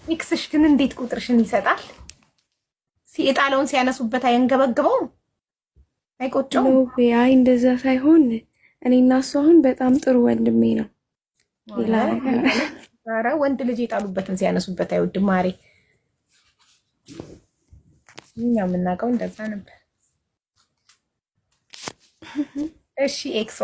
ኤክስሽ ግን እንዴት ቁጥርሽን ይሰጣል? ሲጣለውን ሲያነሱበት አያንገበግበው? አይቆጨው? አይ እንደዛ ሳይሆን እኔና እሱ አሁን በጣም ጥሩ ወንድሜ ነው። ኧረ ወንድ ልጅ የጣሉበትን ሲያነሱበት አይወድም ማሬ። እኛ የምናውቀው እንደዛ ነበር። እሺ ኤክሷ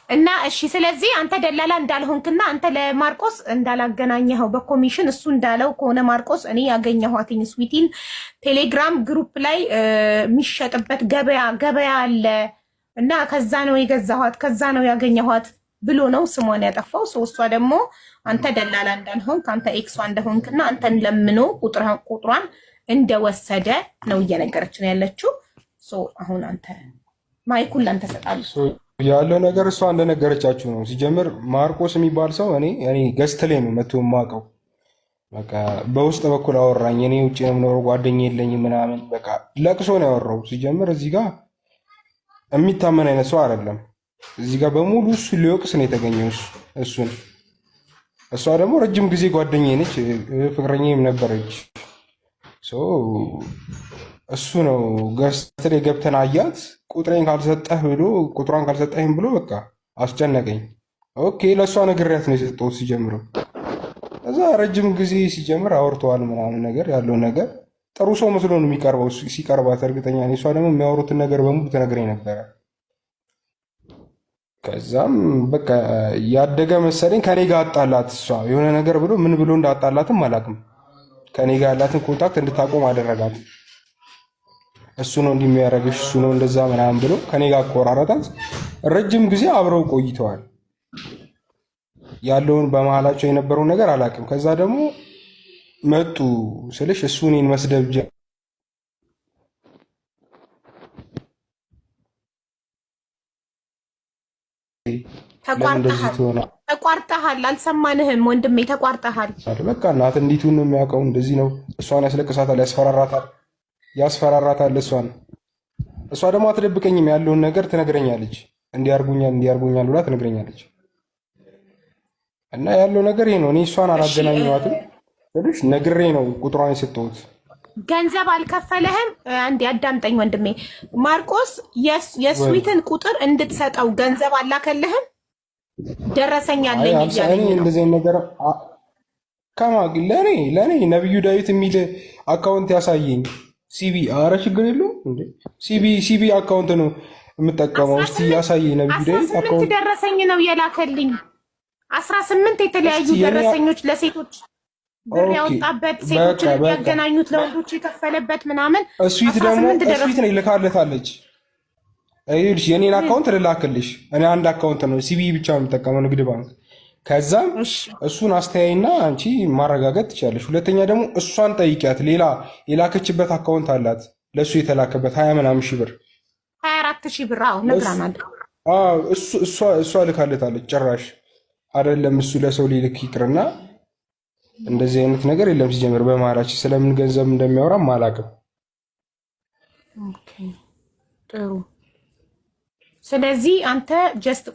እና እሺ፣ ስለዚህ አንተ ደላላ እንዳልሆንክና አንተ ለማርቆስ እንዳላገናኘኸው በኮሚሽን እሱ እንዳለው ከሆነ ማርቆስ እኔ ያገኘኋትኝ ስዊቲን ቴሌግራም ግሩፕ ላይ የሚሸጥበት ገበያ አለ እና ከዛ ነው የገዛኋት ከዛ ነው ያገኘኋት ብሎ ነው ስሟን ያጠፋው። እሷ ደግሞ አንተ ደላላ እንዳልሆንክ አንተ ኤክሷ እንደሆንክና አንተን ለምኖ ቁጥሯን እንደወሰደ ነው እየነገረች ነው ያለችው። አሁን አንተ ማይኩን ላንተ ሰጣለሁ። ያለው ነገር እሷ እንደነገረቻችሁ ነው። ሲጀምር ማርቆስ የሚባል ሰው እኔ ገስት ላይ ነው መቶ የማውቀው። በቃ በውስጥ በኩል አወራኝ። እኔ ውጭ ነው የምኖረው፣ ጓደኛ የለኝም ምናምን፣ በቃ ለቅሶ ነው ያወራው። ሲጀምር እዚህ ጋር የሚታመን አይነት ሰው አይደለም። እዚህ ጋር በሙሉ እሱ ሊወቅስ ነው የተገኘው እሱን። እሷ ደግሞ ረጅም ጊዜ ጓደኛ ነች፣ ፍቅረኛም ነበረች። እሱ ነው ገስት ላይ ገብተን አያት። ቁጥሬን ካልሰጠህ ብሎ ቁጥሯን ካልሰጠህም ብሎ በቃ አስጨነቀኝ። ኦኬ ለእሷ ነግሬያት ነው የሰጠሁት። ሲጀምረው እዛ ረጅም ጊዜ ሲጀምር አውርተዋል ምናምን ነገር ያለው ነገር ጥሩ ሰው መስሎ ነው የሚቀርበው ሲቀርባት እርግጠኛ ነኝ። እሷ ደግሞ የሚያወሩትን ነገር በሙሉ ትነግረኝ ነበረ። ከዛም በቃ ያደገ መሰለኝ ከኔ ጋር አጣላት። እሷ የሆነ ነገር ብሎ ምን ብሎ እንዳጣላትም አላውቅም። ከኔ ጋር ያላትን ኮንታክት እንድታቆም አደረጋት። እሱ ነው እንደሚያረግሽ እሱ ነው እንደዛ ምናምን ብሎ ከኔ ጋር አቆራረጣት። ረጅም ጊዜ አብረው ቆይተዋል። ያለውን በመሃላቸው የነበረውን ነገር አላውቅም። ከዛ ደግሞ መጡ ስልሽ እሱ እኔን መስደብ ተቋርጠሃል። አልሰማንህም ወንድሜ፣ ተቋርጠሃል። በቃ እናት እንዲቱን ነው የሚያውቀው። እንደዚህ ነው። እሷን ያስለቅሳታል፣ ያስፈራራታል እሷን። እሷ ደግሞ አትደብቀኝም፣ ያለውን ነገር ትነግረኛለች። እንዲያርጉኛል ብላ ትነግረኛለች። እና ያለው ነገር ይሄ ነው። እኔ እሷን አላገናኘኋትም ስልሽ ነግሬ ነው ቁጥሯን የሰጠሁት። ገንዘብ አልከፈለህም? አንዴ አዳምጠኝ ወንድሜ። ማርቆስ የስዊትን ቁጥር እንድትሰጠው ገንዘብ አላከልህም? ደረሰኛለኝ እኔ እንደዚህ ነገር ለእኔ ነብዩ ዳዊት የሚል አካውንት ያሳየኝ ሲቢ። አረ ችግር የለውም እንዴ ሲቢ አካውንት ነው የምጠቀመው። እስቲ ያሳየኝ ነብዩ ዳዊት አካውንት። ደረሰኝ ነው የላከልኝ 18 የተለያዩ ደረሰኞች ለሴቶች ብር ያወጣበት ሴቶችን የሚያገናኙት ለወንዶች የከፈለበት ምናምን። እስዊት ደግሞ እስዊት ነው ይልካለታለች። ይኸውልሽ የኔን አካውንት ልላክልሽ። እኔ አንድ አካውንት ነው ሲቢ ብቻ ነው የምጠቀመው ንግድ ባንክ። ከዛም እሱን አስተያይና አንቺ ማረጋገጥ ትችላለሽ። ሁለተኛ ደግሞ እሷን ጠይቂያት። ሌላ የላከችበት አካውንት አላት ለእሱ የተላከበት 20 ምናምን ሺህ ብር 24 ሺህ ብር ነግራናል። እሷ ልካለታለች። ጭራሽ አይደለም እሱ ለሰው ሊልክ ይቅርና እንደዚህ አይነት ነገር የለም። ሲጀምር በመሀላችን ስለምን ገንዘብ እንደሚያወራም አላውቅም። ጥሩ። ስለዚህ አንተ ጀስት